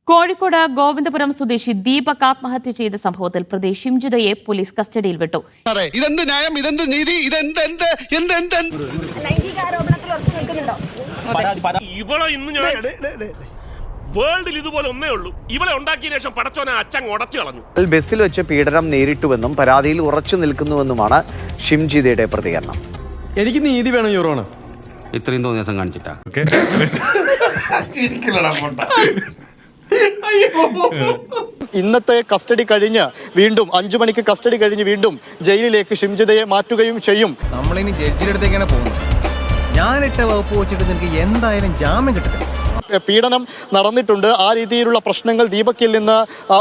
കോഴിക്കോട് ഗോവിന്ദപുരം സ്വദേശി ദീപക് ആത്മഹത്യ ചെയ്ത സംഭവത്തിൽ പ്രതി ഷിംജിതയെ പോലീസ് കസ്റ്റഡിയിൽ വിട്ടു. ഇതെന്ത് ന്യായം, ഇതെന്ത് നീതി, ഇവളെ ഇന്ന് ഞാൻ വേൾഡിൽ ഇതുപോലെ ഒന്നേ ഉള്ളൂ. ഇവളെ ഉണ്ടാക്കിയ ശേഷം പടച്ചോനെ അച്ഛൻ ഉടച്ചു കളഞ്ഞു. ബസ്സിൽ വെച്ച് പീഡനം നേരിട്ടുവെന്നും പരാതിയിൽ ഉറച്ചു നിൽക്കുന്നുവെന്നുമാണ് ഷിംജിതയുടെ പ്രതികരണം. എനിക്ക് നീതി വേണം യൂറോണ്. ഇത്രയും തോന്നിയ ദിവസം കാണിച്ചിട്ടാ ഇന്നത്തെ കസ്റ്റഡി കഴിഞ്ഞ് വീണ്ടും 5 മണിക്ക് കസ്റ്റഡി കഴിഞ്ഞ് വീണ്ടും ജയിലിലേക്ക് ഷിംജിതയെ മാറ്റുകയും ചെയ്യും. നമ്മളിനി ജഡ്ജിയുടെ പോകുന്നു. ഞാനിട്ട വകുപ്പ് വെച്ചിട്ട് നിനക്ക് എന്തായാലും ജാമ്യം കിട്ടത്തില്ല. പീഡനം നടന്നിട്ടുണ്ട്, ആ രീതിയിലുള്ള പ്രശ്നങ്ങൾ ദീപക്കിൽ നിന്ന്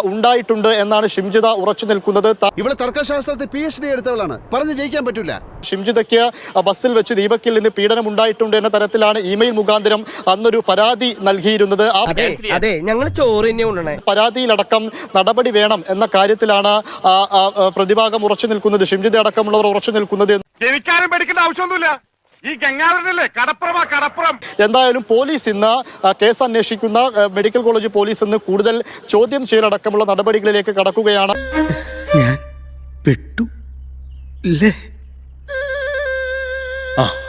ഉണ്ടായിട്ടുണ്ട് എന്നാണ് ഷിംജിത ഉറച്ചു നിൽക്കുന്നത്. ഇവിടെ തർക്കശാസ്ത്രത്തിൽ PhD എടുത്തവളാണ്, പറഞ്ഞു ജയിക്കാൻ പറ്റില്ല. ഷിംജിതയ്ക്ക് ബസ്സിൽ വെച്ച് ദീപക്കിൽ നിന്ന് പീഡനം ഉണ്ടായിട്ടുണ്ട് എന്ന തരത്തിലാണ് ഇമെയിൽ മുഖാന്തരം അന്നൊരു പരാതി നൽകിയിരുന്നത്. പരാതിയിലടക്കം നടപടി വേണം എന്ന കാര്യത്തിലാണ് പ്രതിഭാഗം ഉറച്ചു നിൽക്കുന്നത്, ഷിംജിത അടക്കമുള്ളവർ ഉറച്ചു നിൽക്കുന്നത്. എനിക്കാരും പഠിക്കേണ്ട ആവശ്യമൊന്നുമില്ല. ഈ ഗംഗാധരനല്ലേ കടപ്പുറം. എന്തായാലും പോലീസ് ഇന്ന് കേസ് അന്വേഷിക്കുന്ന മെഡിക്കൽ കോളേജ് പോലീസ് ഇന്ന് കൂടുതൽ ചോദ്യം ചെയ്യലടക്കമുള്ള നടപടികളിലേക്ക് കടക്കുകയാണ്.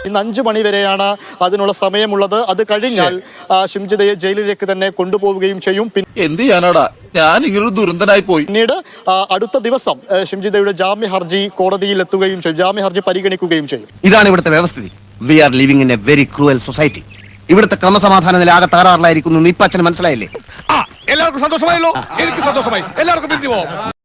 ഇന്ന് 5 മണി വരെയാണ് അതിനുള്ള സമയമുള്ളത്. അത് കഴിഞ്ഞാൽ ഷിംജിതയെ ജയിലിലേക്ക് തന്നെ കൊണ്ടുപോവുകയും ചെയ്യും. എന്ത് ചെയ്യാനാടാ, ഞാൻ ഇങ്ങനൊരു ദുരന്തനായി പോയി. പിന്നീട് അടുത്ത ദിവസം ഷിംജിതയുടെ ജാമ്യ ഹർജി കോടതിയിൽ എത്തുകയും ചെയ്യും, ജാമ്യ ഹർജി പരിഗണിക്കുകയും ചെയ്യും. ഇതാണ് ഇവിടുത്തെ വ്യവസ്ഥിതി. We are living in a very cruel society. ഇവിടുത്തെ ക്രമസമാധാന നില ആകെ താറാറിലായിരിക്കുന്നു. ഇപ്പച്ചന് മനസ്സിലായില്ലേ? എല്ലാവർക്കും സന്തോഷമായല്ലോ. എനിക്ക് സന്തോഷമായി. എല്ലാവർക്കും പിരിഞ്ഞു പോവാം.